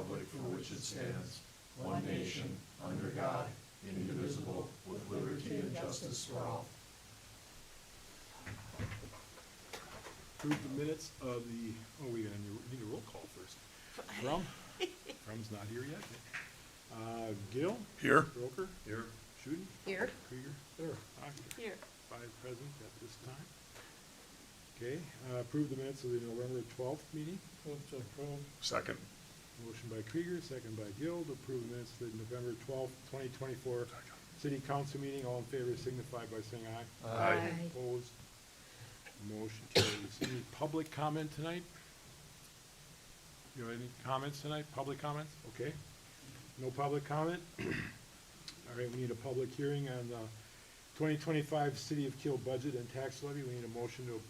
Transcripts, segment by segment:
republic for which it stands, one nation, under God, indivisible, with liberty and justice for all. Approve the minutes of the, we need a roll call first. From's not here yet. Gill? Here. Broker? Here. Schutten? Here. Krieger? There. Hockey? Here. 5 present at this time. Okay, approve the minutes of the November 12th meeting. Second. Motion by Krieger, second by Gill, to approve the minutes of the November 12th, 2024 City Council meeting. All in favor signify by saying aye. Aye. Opposed? Motion carries. Any public comment tonight? You have any comments tonight? Public comments? Okay. No public comment? All right, we need a public hearing on the 2025 City of Kiel budget and tax levy. We need a motion to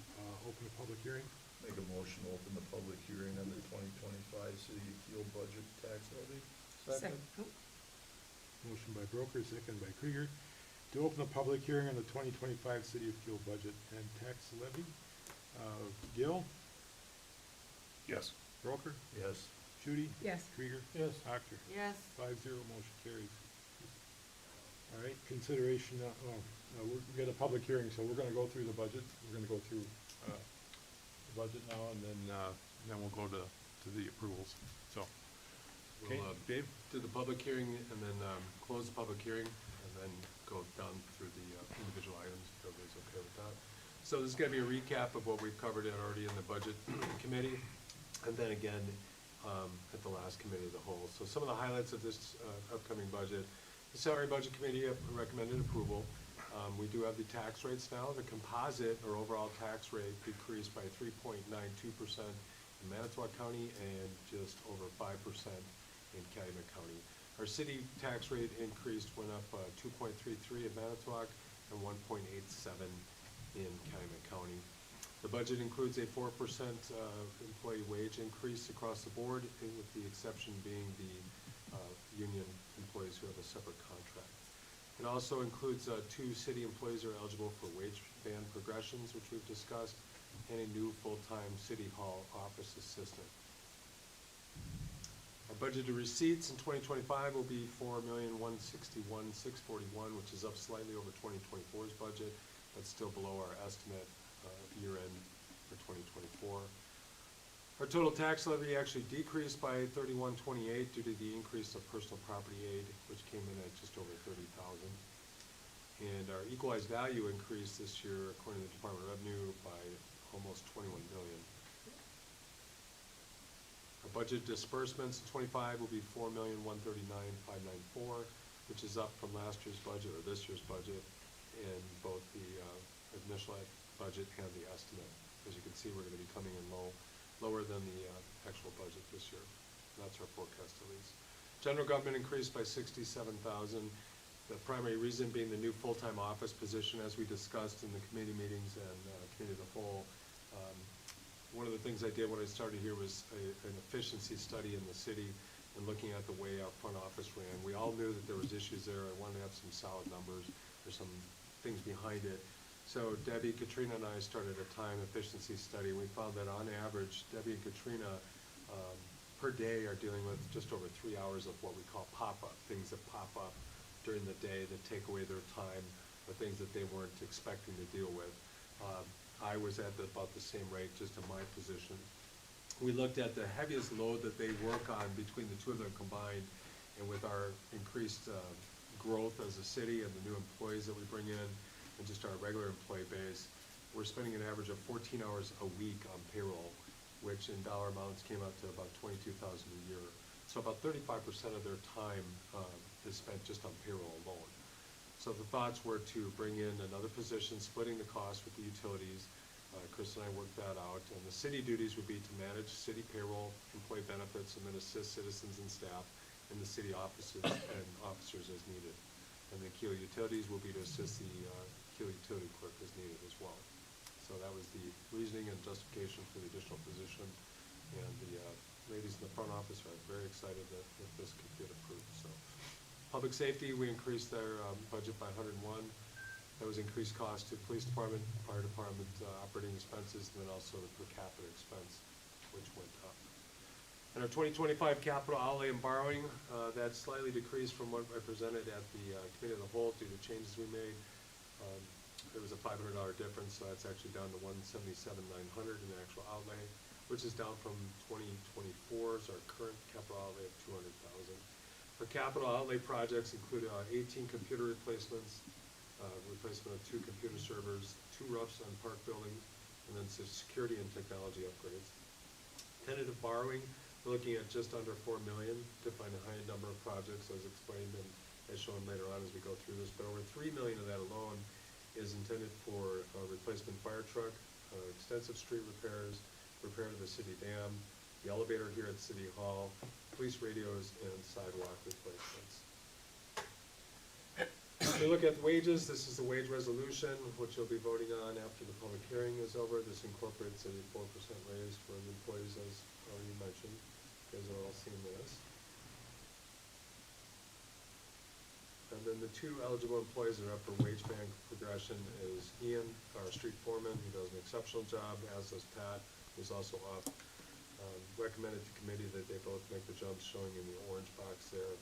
open a public hearing. Make a motion to open the public hearing on the 2025 City of Kiel budget tax levy. Second. Motion by Broker, second by Krieger, to open the public hearing on the 2025 City of Kiel budget and tax levy. Gill? Yes. Broker? Yes. Judy? Yes. Krieger? Yes. Actor? Yes. 5-0, motion carries. All right, consideration, we got a public hearing, so we're gonna go through the budget. We're gonna go through, the budget now, and then we'll go to the approvals, so. Okay, We'll Dave? do the public hearing and then close the public hearing and then go down through the individual items, if everybody's okay with that. So this is gonna be a recap of what we've covered already in the budget committee, and then again at the last committee of the whole. So some of the highlights of this upcoming budget: the salary budget committee recommended approval. We do have the tax rates now. The composite or overall tax rate decreased by 3.92% in Manitowoc County and just over 5% in Calumet County. Our city tax rate went up 2.33 in Manitowoc and 1.87 in Calumet County. The budget includes a 4% employee wage increase across the board, with the exception being the union employees who have a separate contract. It also includes 2 city employees who are eligible for wage band progressions, which we've discussed, and a new full-time city hall office assistant. Our budgeted receipts in 2025 will be $4,161,641, which is up slightly over 2024's budget, but still below our estimate year-end for 2024. Our total tax levy actually decreased by $31.28 due to the increase of personal property aid, which came in at just over $30,000. And our equalized value increased this year, according to the Department of Revenue, by almost $21 million. Our budget disbursements in 25 will be $4,139,594, which is up from last year's budget or this year's budget in both the initial budget and the estimate. As you can see, we're going to be coming in lower than the actual budget this year. That's our forecast at least. General government increased by $67,000. The primary reason being the new full-time office position, as we discussed in the committee meetings and committee of the whole. One of the things I did when I started here was an efficiency study in the city and looking at the way our front office ran. We all knew that there was issues there. I wanted to have some solid numbers. There's some things behind it. So Debbie, Katrina, and I started a time efficiency study. We found that on average, Debbie and Katrina per day are dealing with just over 3 hours of what we call pop-up, things that pop up during the day that take away their time, or things that they weren't expecting to deal with. I was at about the same rate, just in my position. We looked at the heaviest load that they work on between the two of them combined, and with our increased growth as a city and the new employees that we bring in, and just our regular employee base, we're spending an average of 14 hours a week on payroll, which in dollar amounts came out to about $22,000 a year. So about 35% of their time is spent just on payroll alone. So the thoughts were to bring in another position, splitting the cost with the utilities. Chris and I worked that out, and the city duties would be to manage city payroll, employee benefits, and then assist citizens and staff in the city offices and officers as needed. And the Kiel utilities will be to assist the Kiel utility clerk as needed as well. So that was the reasoning and justification for the additional position, and the ladies in the front office are very excited that this could get approved. So, public safety, we increased their budget by 101. That was increased cost to police department, fire department operating expenses, and then also the per capita expense, which went up. And our our 2025 capital outlay and borrowing, that slightly decreased from what I presented at the committee of the whole due to changes we made. There was a $500 difference, so that's actually down to $177,900 in actual outlay, which is down from 2024's our current capital outlay of $200,000. Our capital outlay projects include 18 computer replacements, replacement of 2 computer servers, 2 roofs on park buildings, and then some security and technology upgrades. Tentative borrowing, we're looking at just under $4 million to find a high number of projects as explained and as shown later on as we go through this, but over $3 million of that alone is intended for a replacement fire truck, extensive street repairs, repair to the city dam, the elevator here at City Hall, police radios, and sidewalk replacements. If we look at wages, this is the wage resolution, which you'll be voting on after the public hearing is over. This incorporates a 4% raise for the employees, as already mentioned. You guys are all seeing this. And then the 2 eligible employees that are up for wage bank progression is Ian, our street foreman, who does an exceptional job, as does Pat, who's also up. Recommended to committee that they both make the jumps showing in the orange box there.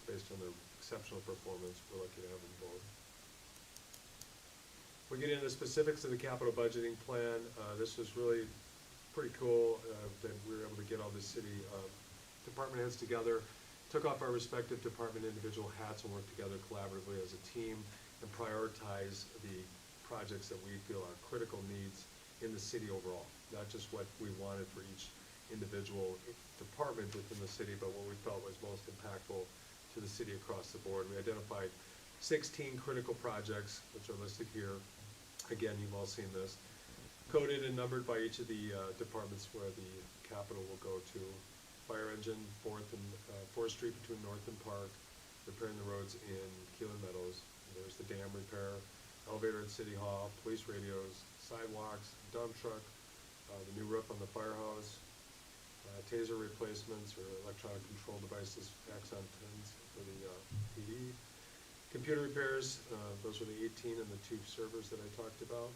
Based on their exceptional performance, we're lucky to have them both. We get into the specifics of the capital budgeting plan. This was really pretty cool that we were able to get all the city department heads together, took off our respective department individual hats and worked together collaboratively as a team and prioritize the projects that we feel are critical needs in the city overall, not just what we wanted for each individual department within the city, but what we felt was most impactful to the city across the board. We identified 16 critical projects, which are listed here. Again, you've all seen this. Coded and numbered by each of the departments where the capital will go to. Fire engine, 4th Street between North and Park, repairing the roads in Kiel and Meadows. And there's the dam repair, elevator at City Hall, police radios, sidewalks, dump truck, the new roof on the firehouse, taser replacements or electronic control devices, axon pins for the PD. Computer repairs, those are the 18 and the 2 servers that I talked about.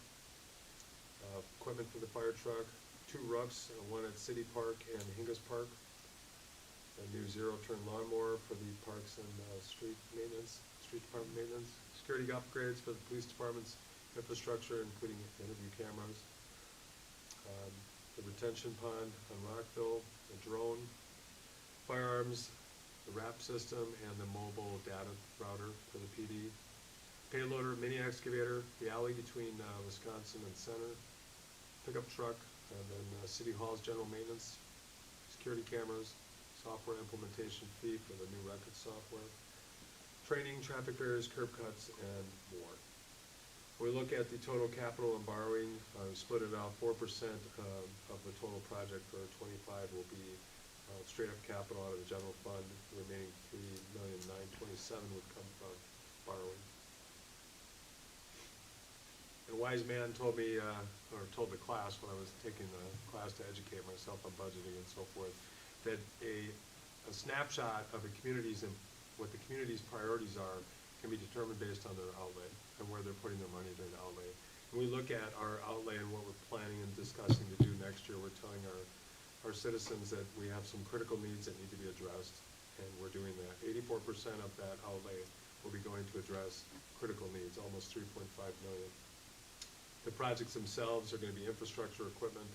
Equipment for the fire truck, 2 roofs, one at City Park and Hingus Park. A new zero-turn lawnmower for the parks and street department maintenance. Security upgrades for the police department's infrastructure, including interview cameras. The retention pond on Rockville, the drone, firearms, the RAP system, and the mobile data router for the PD. Payloader, mini excavator, the alley between Wisconsin and Center, pickup truck, and then City Hall's general maintenance, security cameras, software implementation fee for the new record software, training, traffic barriers, curb cuts, and more. We look at the total capital and borrowing, split it out, 4% of the total project for 25 will be straight up capital out of the general fund. The remaining $3,927,000 would come from borrowing. A wise man told me, or told the class when I was taking the class to educate myself on budgeting and so forth, that a snapshot of a community's and what the community's priorities are can be determined based on their outlay and where they're putting their money during the outlay. When we look at our outlay and what we're planning and discussing to do next year, we're telling our citizens that we have some critical needs that need to be addressed, and we're doing that. 84% of that outlay will be going to address critical needs, almost $3.5 million. The projects themselves are going to be infrastructure, equipment,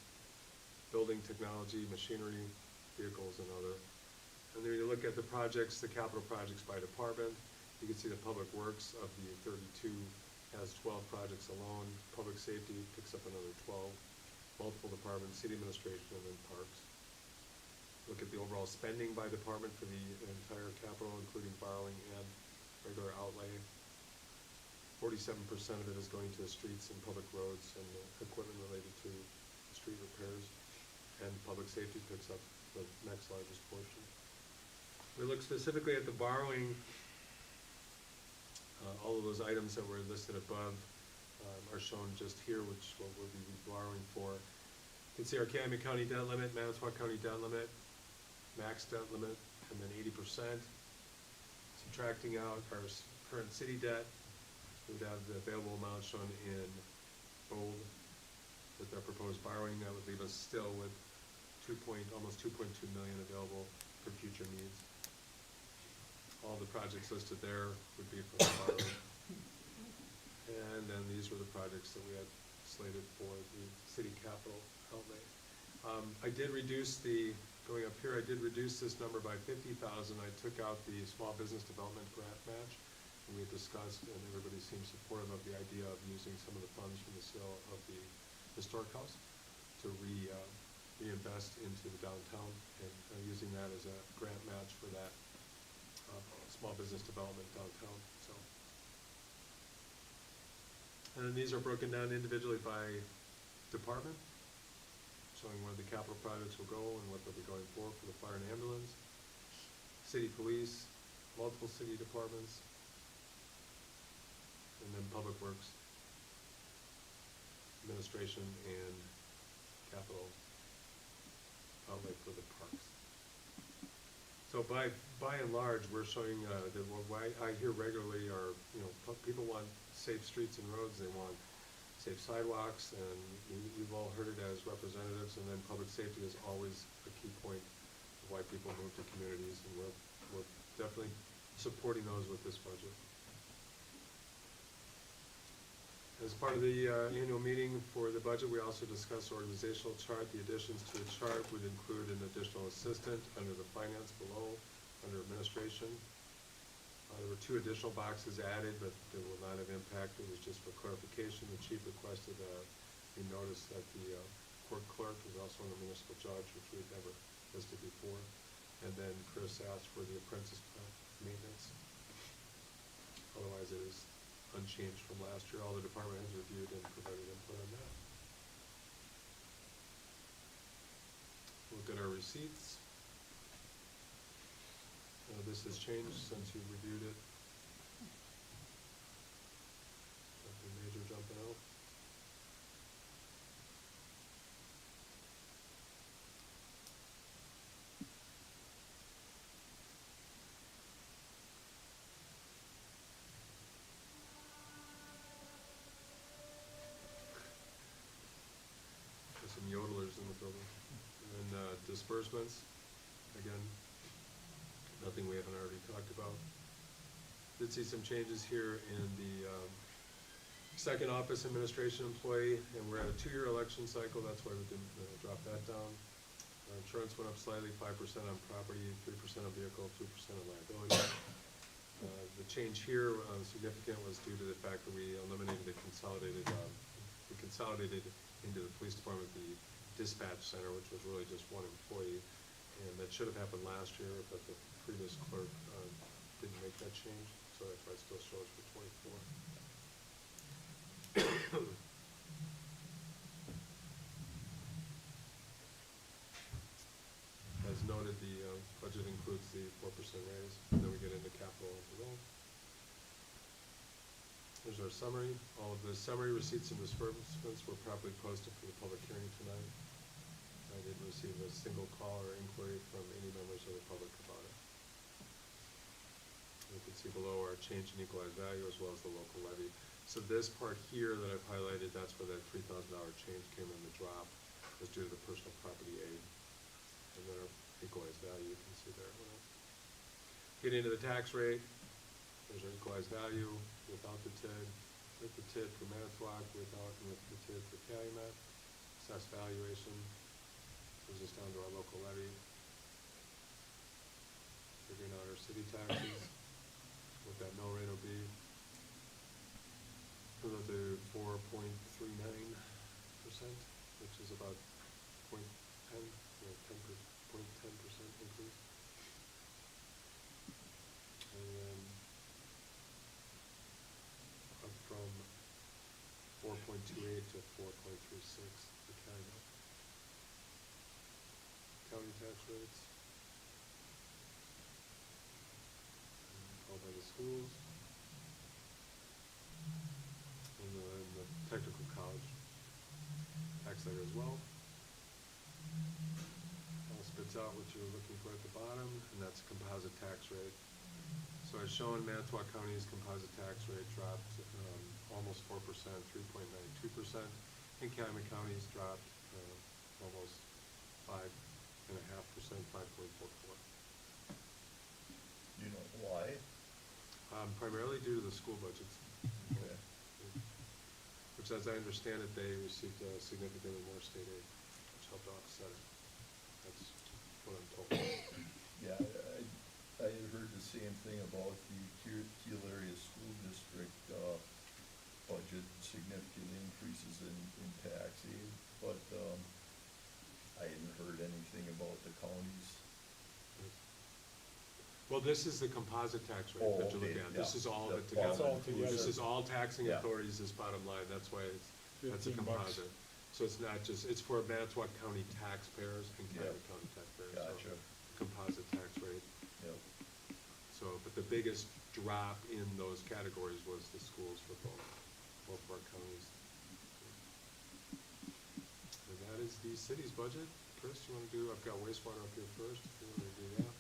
building technology, machinery, vehicles, and other. And then you look at the projects, the capital projects by department. You can see the public works of the 32 has 12 projects alone. Public safety picks up another 12. Multiple departments, city administration, and then parks. Look at the overall spending by department for the entire capital, including borrowing and regular outlay. 47% of it is going to the streets and public roads and equipment related to street repairs. And public safety picks up the next largest portion. We look specifically at the borrowing. All of those items that were listed above are shown just here, which what we'll be borrowing for. You can see our Calumet County debt limit, Manitowoc County debt limit, max debt limit, and then 80%. Subtracting out our current city debt, we would have the available amount shown in bold with our proposed borrowing. That would leave us still with almost 2.2 million available for future needs. All the projects listed there would be from the borrowing. And then these were the projects that we had slated for the city capital outlay. I did reduce going up here, I did reduce this number by 50,000. I took out the small business development grant match. And we had discussed, and everybody seems supportive of the idea of using some of the funds from the sale of the historic house to reinvest into the downtown, and using that as a grant match for that small business development downtown. So, and then these are broken down individually by department, showing where the capital projects will go and what they'll be going for the fire and ambulance, city police, multiple city departments, and then public works, administration, and capital outlay for the parks. So by and large, we're showing that what I hear regularly are, people want safe streets and roads, they want safe sidewalks, and you've all heard it as representatives, and then public safety is always a key point of why people move to communities, and we're definitely supporting those with this budget. As part of the annual meeting for the budget, we also discussed organizational chart. The additions to the chart would include an additional assistant under the finance below, under administration. There were 2 additional boxes added, but they will not have impact. It was just for clarification. The chief requested we notice that the court clerk is also a municipal judge, which we've never listed before. And then Chris asked for the apprentice maintenance. Otherwise, it is unchanged from last year. All the department heads reviewed and provided input on that. Look at our receipts. This has changed since you reviewed it. Nothing major jumping out. There's some yodelers in the building. And then disbursements, again, nothing we haven't already talked about. Did see some changes here in the second office administration employee, and we're at a 2-year election cycle. That's why we didn't drop that down. Insurance went up slightly, 5% on property, 3% on vehicle, 2% on liability. The change here significant was due to the fact that we eliminated the consolidated into the police department the dispatch center, which was really just 1 employee. And that should have happened last year, but the previous clerk didn't make that change, so that's why it still shows for 24. As noted, the budget includes the 4% raise, and then we get into capital below. There's our summary. All of the summary receipts and disbursements were properly posted for the public hearing tonight. I didn't receive a single call or inquiry from any members of the public about it. You can see below our change in equalized value as well as the local levy. So this part here that I've highlighted, that's where that $3,000 change came in. The drop was due to the personal property aid. And then our equalized value, you can see there. Getting into the tax rate, there's our equalized value without the TID, with the TID for Manitowoc, without and with the TID for Calumet. Assessed valuation brings us down to our local levy. Figuring out our city taxes, what that mill rate will be. We'll go to 4.39%, which is about 0.10, 0.10% increase. And then up from 4.28 to 4.36 for Calumet. County tax rates. All by the schools. And then the technical college tax there as well. All spits out what you're looking for at the bottom, and that's composite tax rate. So as shown, Manitowoc County's composite tax rate dropped almost 4%, 3.92%, and Calumet County's dropped almost 5%, 5.44. You know why? Primarily due to the school budgets, Okay. which, as I understand it, they received significantly more state aid, which helped offset it. That's what I'm told. Yeah, I had heard the same thing about the Kiel area school district, budget, significant increases in tax aid, but, I hadn't heard anything about the counties. Well, this is the composite tax rate Oh, that you're okay, looking at. This yeah. is all of it The together. It's all together. This is all taxing Yeah. authorities, this bottom line, that's why that's a $15. composite. So it's not just, it's for Manitowoc County taxpayers and Yeah. Calumet County taxpayers. So Gotcha. composite tax rate. Yep. So, but the biggest drop in those categories was the schools for both of our counties. And that is the city's budget. Chris, you wanna do, I've got wastewater up here first, if you wanna do that.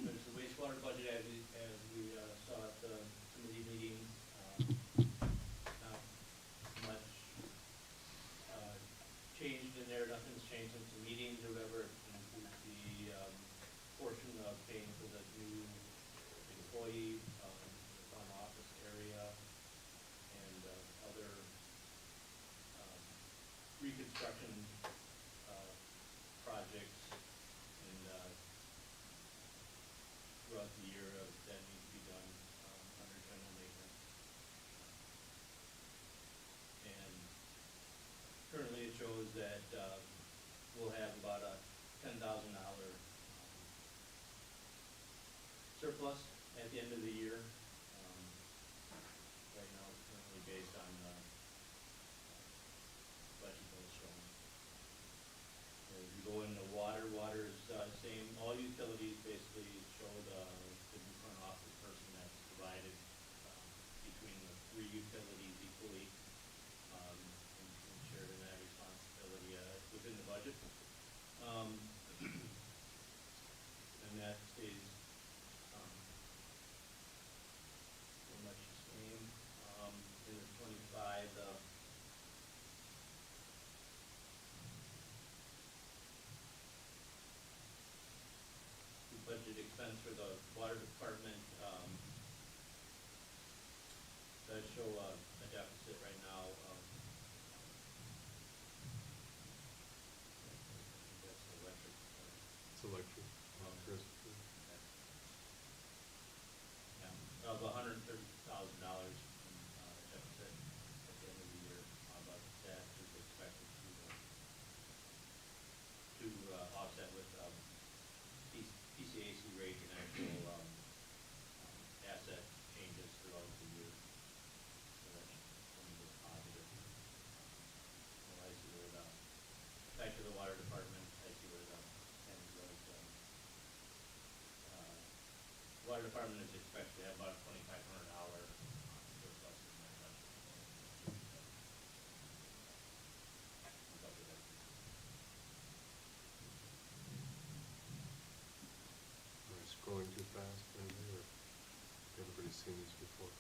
There's the wastewater budget as we saw at the committee meeting. Not much changed in there, nothing's changed since the meetings or whatever. The portion of paying for the new employee, the front office area, and other reconstruction projects and throughout the year that need to be done under general maintenance. And currently it shows that we'll have about a $10,000 surplus at the end of the year. Right now, it's currently based on budget that is shown. As you go into water, water is same, all utilities basically show the new front office person that's divided between the three utilities equally, and shared in that responsibility within the budget. And that stays pretty much the same. In the 25, budget expense for the water department, does show a deficit right now of, that's electric. It's electric. Chris. Yeah, of $130,000 in deficit at the end of the year, but that is expected to offset with PCAC rate and actual asset changes throughout the year. So that's one of the positive. Well, I see where the, back to the water department, I see where the, and water department is expected to have about $2,500 surplus in their budget. Am I scrolling too fast, anybody, or everybody's seen these before?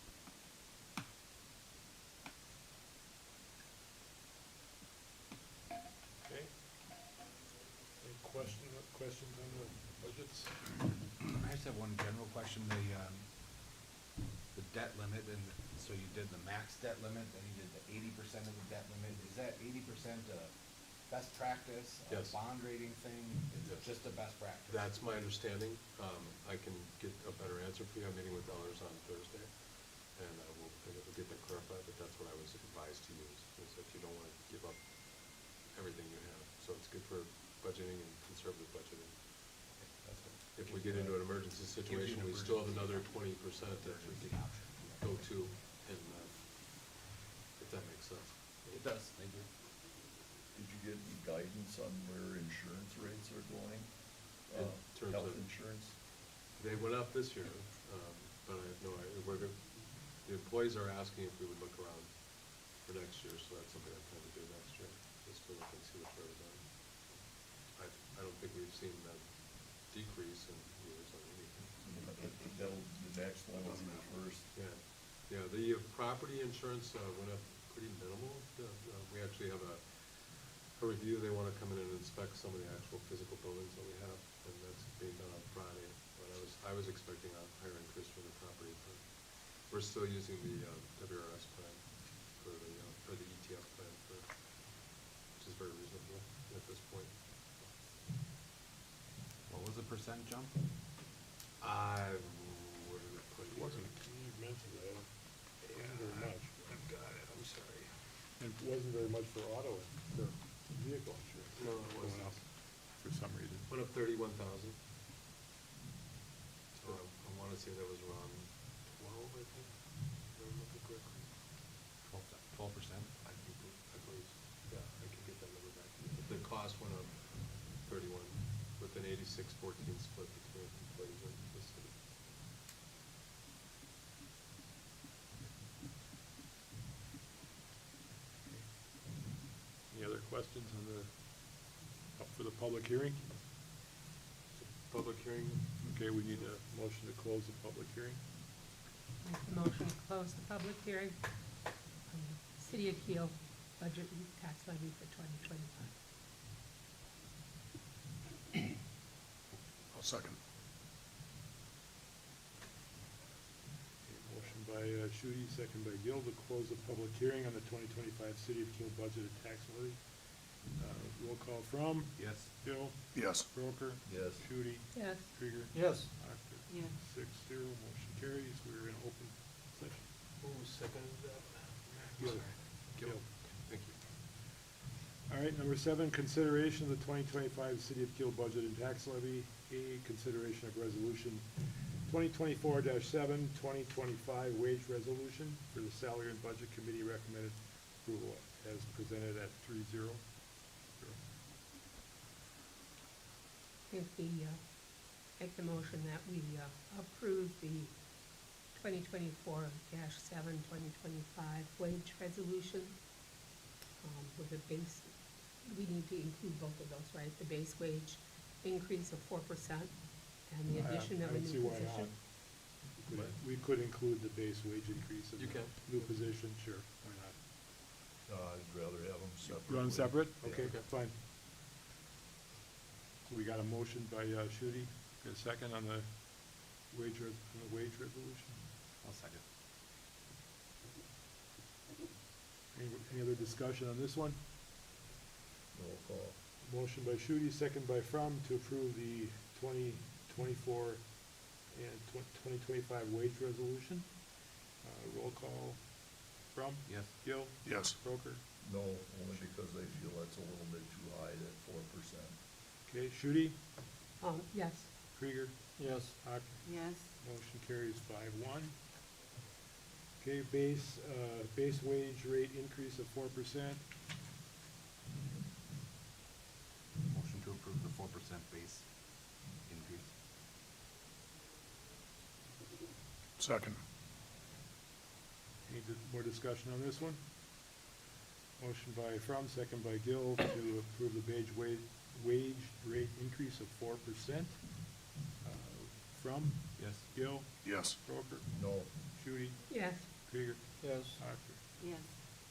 Okay. Any questions on the budgets? I just have one general question, the debt limit, and so you did the max debt limit, then you did the 80% of the debt limit. Is that 80% best practice, a Yes. bond rating thing? Is it Yes. just a best practice? That's my understanding. I can get a better answer for you. I'm meeting with Ellers on Thursday, and we'll get that clarified, but that's what I was advised to use, is that you don't want to give up everything you have. So it's good for budgeting and conservative budgeting. That's good. If we get into an emergency situation, we still have another 20% that we Emergency can option. go to, and if that makes sense. It does, thank you. Did you get any guidance on where insurance rates are going? In terms Health of- insurance? They went up this year, but I have no idea. The employees are asking if we would look around for next year, so that's something I plan to do next year, just to look and see which way we're going. I don't think we've seen that decrease in years on anything. The next one will be the first. Yeah, the property insurance went up pretty minimal. We actually have a review. They want to come in and inspect some of the actual physical buildings that we have, and that's being done on Friday. But I was expecting a higher increase for the property, but we're still using the WRS plan for the ETF plan which is very reasonable at this point. What was the percent jump? Where did it put it? Wasn't, you mentioned that, wasn't very much. I've got it, I'm sorry. It wasn't very much for auto, for vehicle insurance. No, it Going wasn't. up for some reason. Went up 31,000. So I wanna say that was around 12, I think, if I remember correctly. 12%? I believe, yeah, I can get that number back to you. But the cost went up 31, with an 86-14 split between employees and the city. Any other questions on up for the public hearing? Public hearing, Okay, we need a motion to close the public hearing. Make the motion to close the public hearing on the City of Kiel budget and tax levy for 2025. I'll second. Okay, motion by Shudi, second by Gill to close the public hearing on the 2025 City of Kiel budget and tax levy. Roll call from Yes. Gill, Yes. Broker, Yes. Shudi, Yes. Krieger. Yes. Actor. Yes. 6-0, motion carries. We're in open session. who seconded that? Gill. Gil. Gill. Thank you. All right, number 7, consideration of the 2025 City of Kiel budget and tax levy. A, consideration of resolution 2024-7, 2025 wage resolution for the Salary and Budget Committee recommended approval as presented at 3-0. If we, make the motion that we, approve the 2024-7, 2025 wage resolution, with a base, we need to include both of those, right? The base wage increase of 4% and the addition of I a don't see new why not. position. We could include the base wage increase in You the can. new position, sure, why not? I'd rather have them separate. You want them separate? Yeah. Okay, fine. So we got a motion by Shudi, got a second on the wage resolution. I'll second. Any other discussion on this one? Roll call. Motion by Shudi, second by From, to approve the 2024 and 2025 wage resolution. Roll call. From? Yes. Gill? Yes. Broker? No, only because I feel that's a little bit too high, that 4%. Okay, Shudi? Yes. Krieger? Yes. Hock? Yes. Motion carries 5-1. Okay, base wage rate increase of 4%. Motion to approve the 4% base increase. Second. Any more discussion on this one? Motion by From, second by Gill to approve the wage rate increase of 4%. From, Yes. Gill, Yes. Broker, No, Shudi, Yes. Krieger, Yes. Actor. Yes.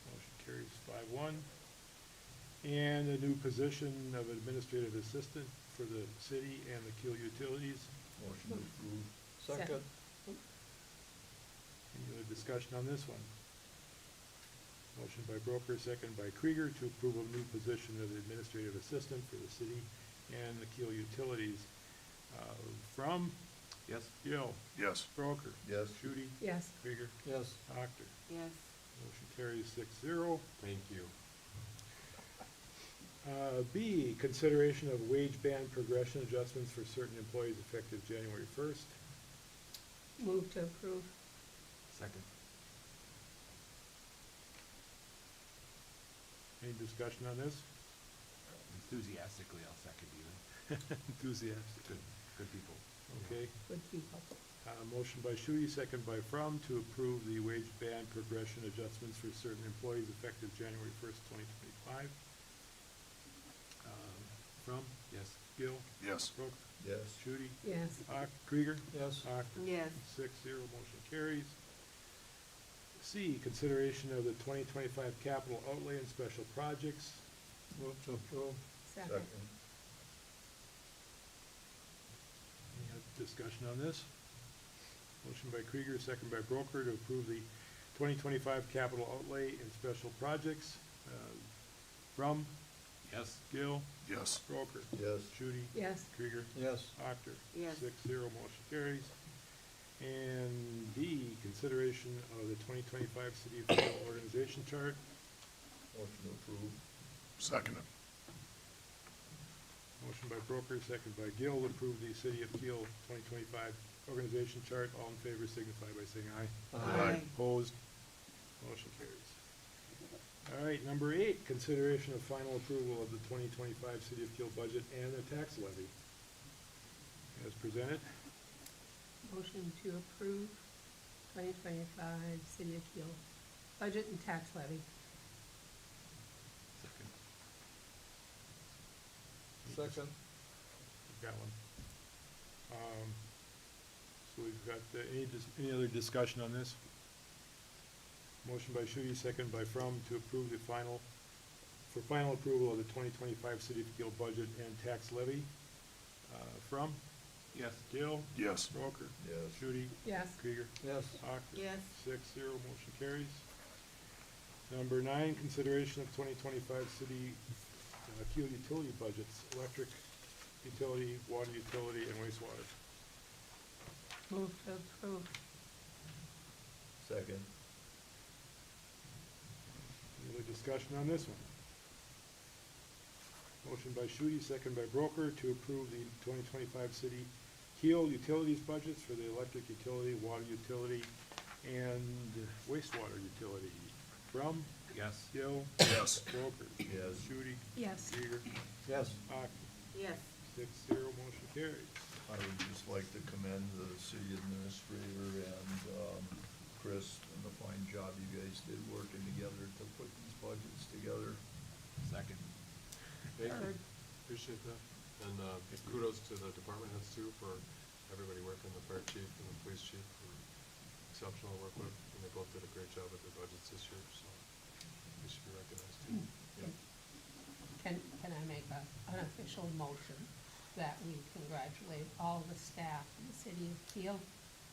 Motion carries 5-1. And a new position of administrative assistant for the city and the Kiel Utilities. motion to approve. Second. Any other discussion on this one? Motion by Broker, second by Krieger to approve a new position of administrative assistant for the city and the Kiel Utilities. From Yes. Gill, Yes. Broker, Yes. Shudi, Yes. Krieger, Yes. Actor. Yes. Motion carries 6-0. Thank you. B, consideration of wage band progression adjustments for certain employees effective January 1st. Move to approve. Second. Any discussion on this? Enthusiastically, I'll second even. Enthusiastic. Good people. Okay. Good people. Motion by Shudi, second by From, to approve the wage band progression adjustments for certain employees effective January 1st, 2025. From, Yes. Gill, Yes. Brook, Yes. Shudi, Yes. Krieger. Yes. Actor. Yes. 6-0, motion carries. C, consideration of the 2025 capital outlay and special projects. Move to approve. Second. Second. discussion on this? Motion by Krieger, second by Broker to approve the 2025 capital outlay and special projects. From Yes. Gill, Yes. Broker, Yes. Judy, Yes. Krieger, Yes. Actor. Yes. 6-0, motion carries. And D, consideration of the 2025 City of Kiel organization chart. Motion to approve. Second. Motion by Broker, second by Gill to approve the City of Kiel 2025 organization chart. All in favor signify by saying aye. Aye. Opposed? Motion carries. All right, number 8, consideration of final approval of the 2025 City of Kiel budget and the tax levy. As presented. Motion to approve 2025 City of Kiel budget and tax levy. Second. Second. Got one. So we've got, any other discussion on this? Motion by Shudi, second by From, to approve the final approval of the 2025 City of Kiel budget and tax levy. From, Yes. Gill, Yes. Broker, Yes. Shudi, Yes. Krieger, Yes. Actor. Yes. 6-0, motion carries. Number 9, consideration of 2025 City Kiel utility budgets, electric utility, water utility, and wastewater. Move to approve. Second. Any other discussion on this one? Motion by Shudi, second by Broker, to approve the 2025 City Kiel utilities budgets for the electric utility, water utility, and wastewater utility. From, Yes. Gill, Yes. Broker. Yes. Shudi, Yes. Krieger, Yes. Actor. Yes. 6-0, motion carries. I would just like to commend the city administrator and Chris and the fine job you guys did working together to put these budgets together. Second. Thank you, Third. appreciate that. And kudos to the department heads too for everybody working, the fire chief and the police chief, for exceptional work with, and they both did a great job with their budgets this year, so they should be recognized too. Yeah. Can I make an unofficial motion that we congratulate all the staff in the City of Kiel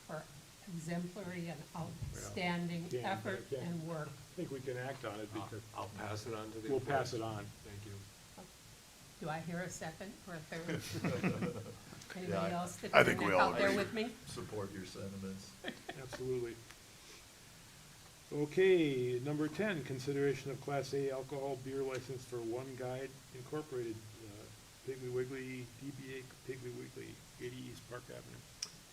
for exemplary and outstanding Can't, effort can't. and work? I think we can act on it because I'll pass it on to the. we'll pass it employees. on. Thank you. Do I hear a second or a third? Yeah, Anybody else stick I their think we neck all out there agree. with me? Support your sentiments. Absolutely. Okay, number 10, consideration of Class A alcohol beer license for One Guide Incorporated, Piggly Wiggly, DBA Piggly Wiggly, 80 East Park Avenue.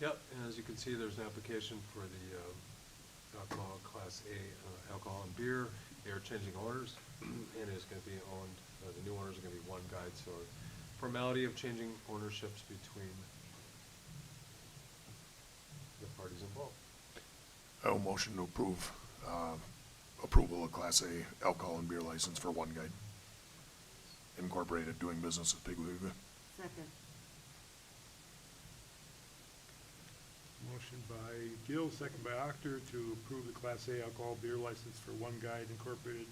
Yep, and as you can see, there's an application for the alcohol, Class A alcohol and beer. They are changing owners, and it's gonna be owned, the new owners are gonna be One Guide, so formality of changing ownerships between the parties involved. I will motion to approve, approval of Class A alcohol and beer license for One Guide Incorporated, doing business with Piggly Wiggly. Second. Motion by Gill, second by Actor, to approve the Class A alcohol beer license for One Guide Incorporated,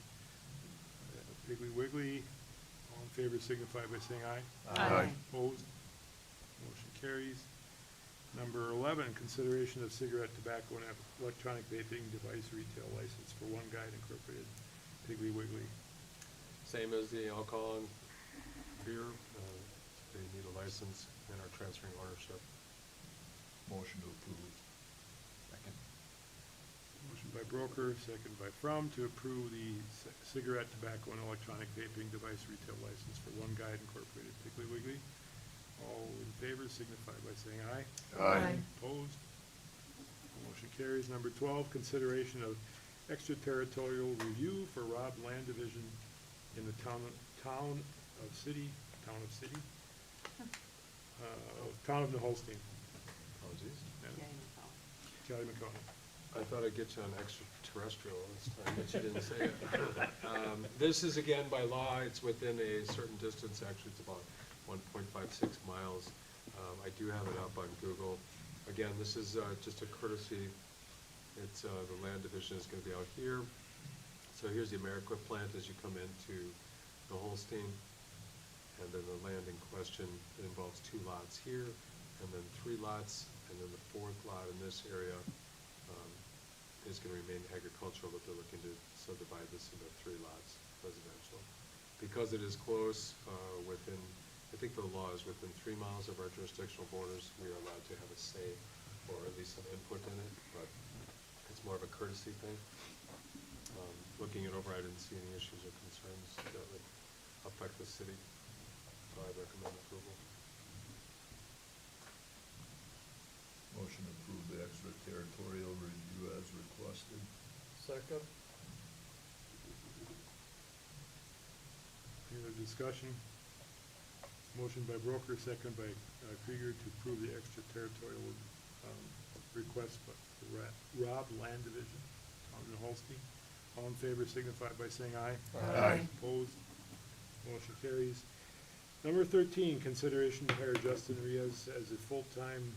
Piggly Wiggly. All in favor signify by saying aye. Aye. Opposed? Motion carries. Number 11, consideration of cigarette, tobacco, and electronic vaping device retail license for One Guide Incorporated, Piggly Wiggly. Same as the alcohol and beer, they need a license and are transferring ownership. Motion to approve. Second. Motion by Broker, second by From, to approve the cigarette, tobacco, and electronic vaping device retail license for One Guide Incorporated, Piggly Wiggly. All in favor signify by saying aye. Aye. Opposed? Motion carries. Number 12, consideration of extraterritorial review for Rob Land Division in the town of New Holstein. Apologies. Yeah, Okay. Charlie McConnell. I thought I'd get you on extraterrestrial this time, but you didn't say it. This is again by law, it's within a certain distance, actually it's about 1.56 miles. I do have it up on Google. Again, this is just a courtesy. It's, the land division is gonna be out here. So here's the Ameriquip plant as you come into the Holstein. And then the land in question, it involves 2 lots here, and then 3 lots, and then the 4th lot in this area is gonna remain agricultural, but they're looking to subdivide this into 3 lots, residential. Because it is close, within, I think the law is within 3 miles of our jurisdictional borders, we are allowed to have a say, or at least some input in it, but it's more of a courtesy thing. Looking it over, I didn't see any issues or concerns that would affect the city, so I recommend approval. Motion to approve the extraterritorial review as requested. Second. Any other discussion? Motion by Broker, second by Krieger to approve the extraterritorial request by the Rob Land Division, Tom Holstein. All in favor signify by saying aye. Aye. Opposed? Motion carries. Number 13, consideration to hire Justin Riaz as a full-time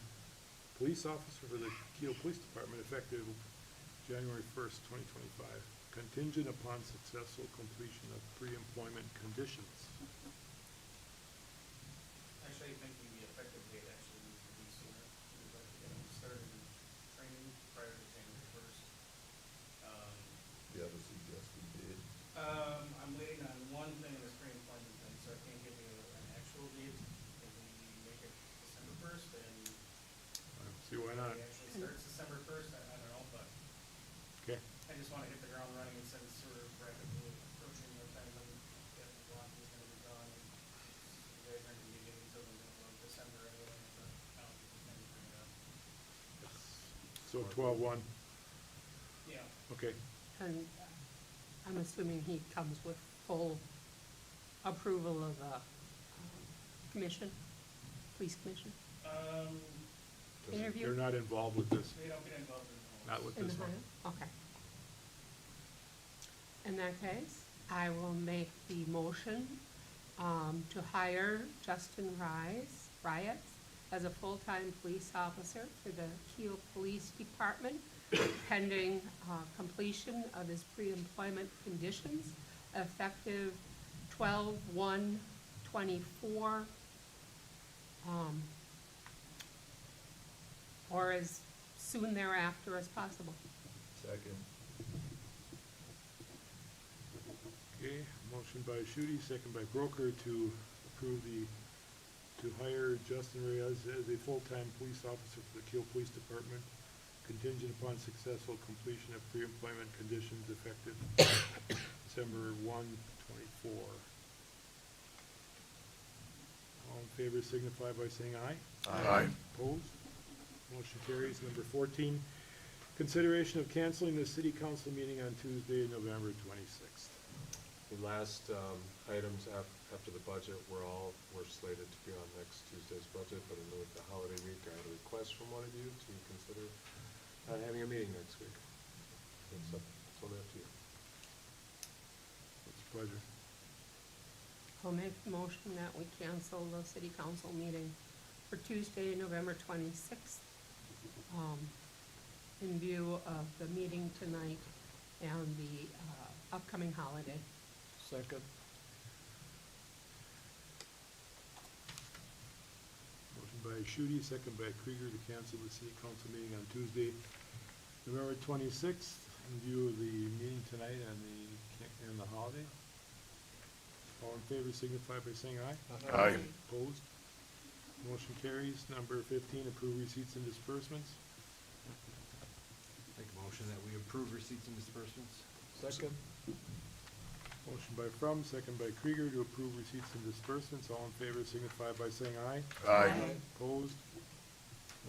police officer for the Kiel Police Department effective January 1st, 2025, contingent upon successful completion of pre-employment conditions. Actually, I think the effective date actually needs to be sooner. We'd like to get them started in training prior to January 1st. Do you have a suggested date? I'm waiting on one thing in this pre-employment thing, so I can't give you an actual date. If we make it December 1st, then See why not? it actually starts December 1st, I don't know, but Okay. I just want to hit the ground running since we're rapidly approaching the time when the block is going to be gone. And you guys aren't going to be getting until the middle of December anyway, but I don't think we can bring it up. So 12-1, Yeah. okay. And I'm assuming he comes with full approval of the commission, police commission, interview? They're not involved with this, They don't get involved in the not with In this the one. hire? Okay. In that case, I will make the motion to hire Justin Riaz as a full-time police officer for the Kiel Police Department pending completion of his pre-employment conditions effective 12/1/24, or as soon thereafter as possible. Second. Okay, motion by Shooty, second by Broker to approve to hire Justin Reyes as a full-time police officer for the Kiel Police Department, contingent upon successful completion of pre-employment conditions effective December 1/24. All in favor signify by saying aye. Aye. Opposed? Motion carries. Number 14, consideration of canceling the city council meeting on Tuesday, November 26th. The last items after the budget were slated to be on next Tuesday's budget, but in lieu of the holiday week, I had a request from one of you to consider not having a meeting next week. It's totally up to you. It's a pleasure. I'll make the motion that we cancel the city council meeting for Tuesday, November 26th, in view of the meeting tonight and the upcoming holiday. Second. Motion by Shooty, second by Krieger to cancel the city council meeting on Tuesday, November 26th, in view of the meeting tonight and the holiday. All in favor signify by saying aye. Aye. Opposed? Motion carries. Number 15, approve receipts and disbursements. Make a motion that we approve receipts and disbursements. Second. Motion by Frum, second by Krieger to approve receipts and disbursements. All in favor signify by saying aye. Aye. Opposed?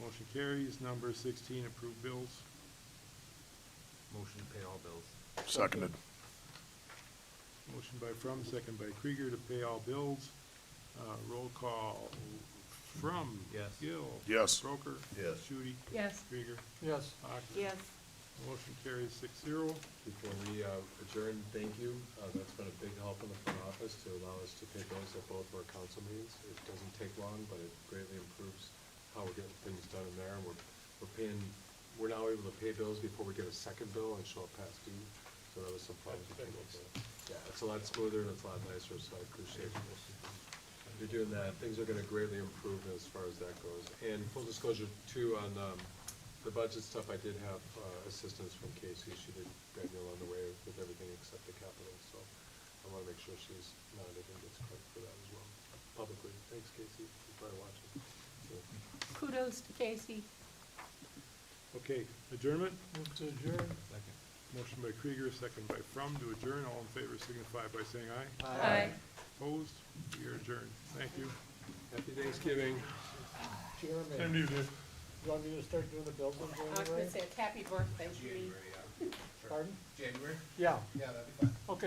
Motion carries. Number 16, approve bills. Motion to pay all bills. Seconded. Motion by Frum, second by Krieger to pay all bills. Roll call. Frum. Yes. Gill. Yes. Broker. Yes. Shooty. Yes. Krieger. Yes. Hawk. Yes. Motion carries 6-0. Before we adjourn, thank you. That's been a big help in the front office to allow us to pay bills at both of our council meetings. It doesn't take long, but it greatly improves how we're getting things done in there. And we're now able to pay bills before we get a second bill and show up past due. So that was some problems we came up with. Yeah, it's a lot smoother and it's a lot nicer, so I appreciate it. you're doing that, things are gonna greatly improve as far as that goes. And full disclosure too, on, the budget stuff, I did have, assistance from Casey. She did guide me along the way with everything except the capital, so I wanna make sure she's nodded and gets credit for that as well, publicly. Thanks, Casey, you're probably watching. So, Kudos to Casey. Okay, adjournment? Move to adjourn. Second. Motion by Krieger, second by From to adjourn. All in favor signify by saying aye. Aye. Opposed? We are adjourned. Thank you. happy Thanksgiving. Jeremy, Same to you, Dave. you want me to start doing the bills in I was January? gonna say a happy birthday to me. January, yeah. Sure. Pardon? January? Yeah, Yeah, that'd be fine. okay.